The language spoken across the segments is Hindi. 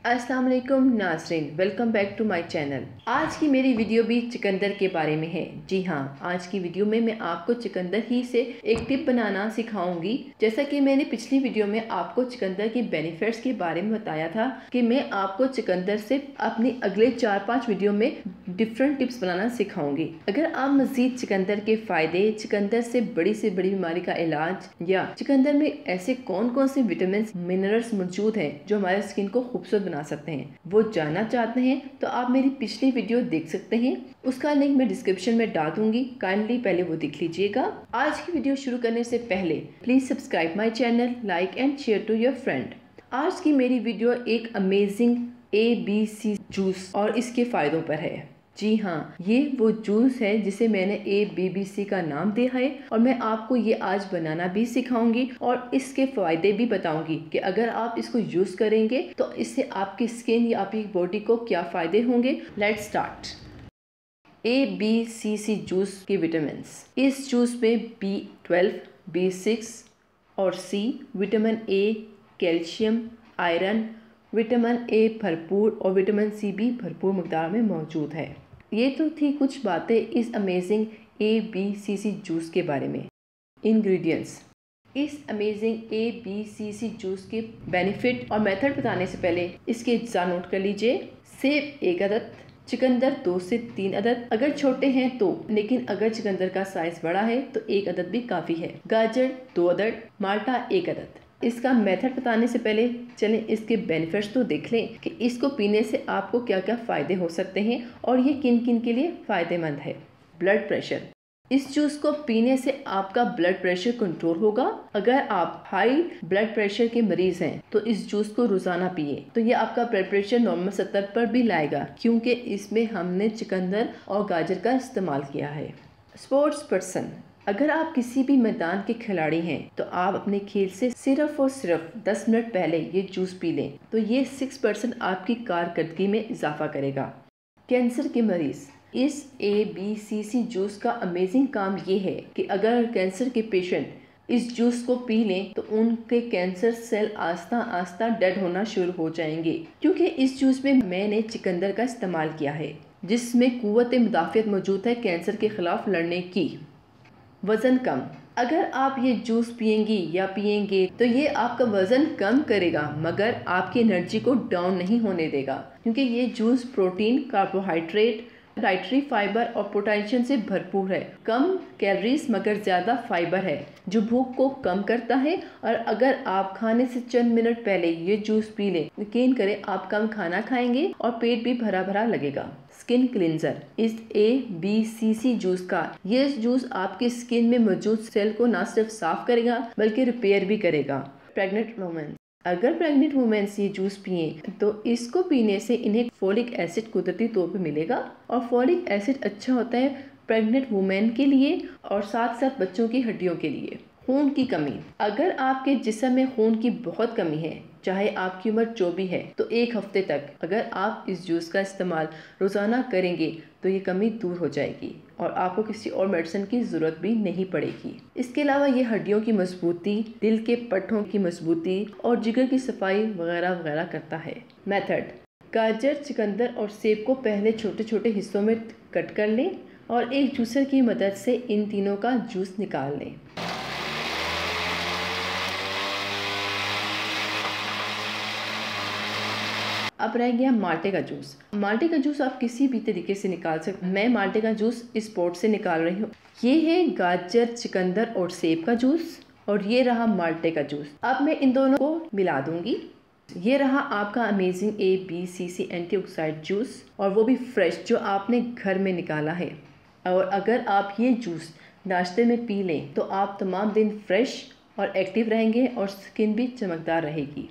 अस्सलाम वालेकुम नाज़रीन, welcome back to my channel. आज की मेरी वीडियो भी चुकंदर के बारे में है। जी हाँ, आज की वीडियो में मैं आपको चुकंदर ही से एक टिप बनाना सिखाऊंगी। जैसा कि मैंने पिछली वीडियो में आपको चुकंदर के बेनिफिट्स के बारे में बताया था कि मैं आपको चुकंदर से अपनी अगले 4-5 वीडियो में डिफरेंट टिप्स बनाना सिखाऊंगी। अगर आप मजीद चुकंदर के फायदे, चुकंदर से बड़ी बीमारी का इलाज या चुकंदर में ऐसे कौन कौन से विटामिन मिनरल्स मौजूद हैं जो हमारे स्किन को खूबसूरत बना सकते हैं, वो जानना चाहते हैं तो आप मेरी पिछली वीडियो देख सकते हैं। उसका लिंक मैं डिस्क्रिप्शन में डाल दूंगी, काइंडली पहले वो देख लीजिएगा। आज की वीडियो शुरू करने से पहले please subscribe my channel, like and share to your friend. आज की मेरी वीडियो एक अमेजिंग ABC जूस और इसके फायदों पर है। जी हाँ, ये वो जूस है जिसे मैंने ABC का नाम दिया है और मैं आपको ये आज बनाना भी सिखाऊंगी और इसके फायदे भी बताऊंगी कि अगर आप इसको यूज करेंगे तो इससे आपकी स्किन या आपकी बॉडी को क्या फायदे होंगे। Let's start. ABC जूस के विटामिन। इस जूस में B12, B6 और C, vitamin A, calcium, iron, vitamin A भरपूर और विटामिन C भी भरपूर मकदार में मौजूद है। ये तो थी कुछ बातें इस अमेजिंग ABC जूस के बारे में। इंग्रेडिएंट्स। इस अमेजिंग ABC जूस के बेनिफिट और मेथड बताने से पहले इसके अज्जा नोट कर लीजिए। सेब 1 अदद, चुकंदर 2 से 3 अदद अगर छोटे हैं तो, लेकिन अगर चुकंदर का साइज बड़ा है तो 1 अदद भी काफ़ी है। गाजर 2 अदद, माल्टा 1 अदद। इसका मेथड बताने से पहले चलें इसके बेनिफिट्स तो देख लें कि इसको पीने से आपको क्या क्या फ़ायदे हो सकते हैं और ये किन किन के लिए फ़ायदेमंद है। Blood pressure. इस जूस को पीने से आपका ब्लड प्रेशर कंट्रोल होगा। अगर आप हाई ब्लड प्रेशर के मरीज हैं तो इस जूस को रोजाना पिए तो ये आपका ब्लड प्रेशर नॉर्मल सतह पर भी लाएगा, क्योंकि इसमें हमने चुकंदर और गाजर का इस्तेमाल किया है। Sports person. अगर आप किसी भी मैदान के खिलाड़ी हैं तो आप अपने खेल से सिर्फ और सिर्फ 10 मिनट पहले ये जूस पी लें तो ये 6% आपकी कारकर्दगी में इजाफा करेगा। कैंसर के मरीज। इस ABC जूस का अमेजिंग काम ये है कि अगर कैंसर के पेशेंट इस जूस को पी लें तो उनके कैंसर सेल आस्ता आस्ता डेड होना शुरू हो जाएंगे, क्योंकि इस जूस में मैंने चुकंदर का इस्तेमाल किया है जिसमें कुव्वत मुदाफ़ियत मौजूद है कैंसर के खिलाफ लड़ने की। वज़न कम। अगर आप ये जूस पियेंगे तो ये आपका वज़न कम करेगा, मगर आपकी एनर्जी को डाउन नहीं होने देगा, क्योंकि ये juice protein, carbohydrate, dietary fibre और पोटेशियम से भरपूर है। कम कैलोरीज मगर ज़्यादा फाइबर है जो भूख को कम करता है। और अगर आप खाने से चंद मिनट पहले ये जूस पी लें, यकीन करें आप कम खाना खाएंगे और पेट भी भरा भरा लगेगा। Skin cleanser. इस ABC जूस का ये जूस आपकी स्किन में मौजूद सेल को न सिर्फ साफ करेगा बल्कि रिपेयर भी करेगा। Pregnant women. अगर प्रेग्नेंट वुमेन्स ये जूस पिए तो इसको पीने से इन्हें फोलिक एसिड कुदरती तौर पे मिलेगा और फोलिक एसिड अच्छा होता है प्रेग्नेंट वुमेन के लिए और साथ साथ बच्चों की हड्डियों के लिए। खून की कमी। अगर आपके जिस्म में खून की बहुत कमी है, चाहे आपकी उम्र जो भी है, तो 1 हफ्ते तक अगर आप इस जूस का इस्तेमाल रोज़ाना करेंगे तो ये कमी दूर हो जाएगी और आपको किसी और मेडिसिन की ज़रूरत भी नहीं पड़ेगी। इसके अलावा ये हड्डियों की मजबूती, दिल के पट्टों की मजबूती और जिगर की सफाई वगैरह वगैरह करता है। मेथड। गाजर, चुकंदर और सेब को पहले छोटे छोटे हिस्सों में कट कर लें और एक जूसर की मदद से इन तीनों का जूस निकाल लें। अब रह गया माल्टे का जूस। माल्टे का जूस आप किसी भी तरीके से निकाल सकते हैं। मैं माल्टे का जूस इस पॉट से निकाल रही हूँ। ये है गाजर, चुकंदर और सेब का जूस और ये रहा माल्टे का जूस। अब मैं इन दोनों को मिला दूंगी। ये रहा आपका अमेजिंग ABC एंटीऑक्सीडेंट जूस और वो भी फ्रेश जो आपने घर में निकाला है। और अगर आप ये जूस नाश्ते में पी लें तो आप तमाम दिन फ्रेश और एक्टिव रहेंगे और स्किन भी चमकदार रहेगी।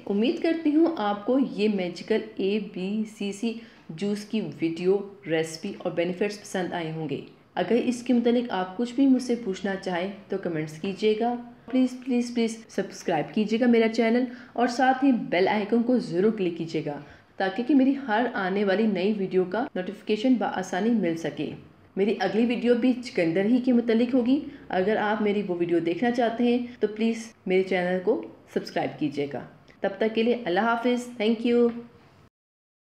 उम्मीद करती हूँ आपको ये मैजिकल ABC जूस की वीडियो, रेसिपी और बेनिफिट्स पसंद आए होंगे। अगर इसके मुतालिक आप कुछ भी मुझसे पूछना चाहें तो कमेंट्स कीजिएगा। प्लीज़ प्लीज़ प्लीज़ सब्सक्राइब कीजिएगा मेरा चैनल और साथ ही बेल आइकन को ज़रूर क्लिक कीजिएगा ताकि कि मेरी हर आने वाली नई वीडियो का नोटिफिकेशन बआसानी मिल सके। मेरी अगली वीडियो भी चुकंदर ही के मुतालिक होगी। अगर आप मेरी वो वीडियो देखना चाहते हैं तो प्लीज़ मेरे चैनल को सब्सक्राइब कीजिएगा तब तक के लिए अल्लाह हाफिज़। Thank you.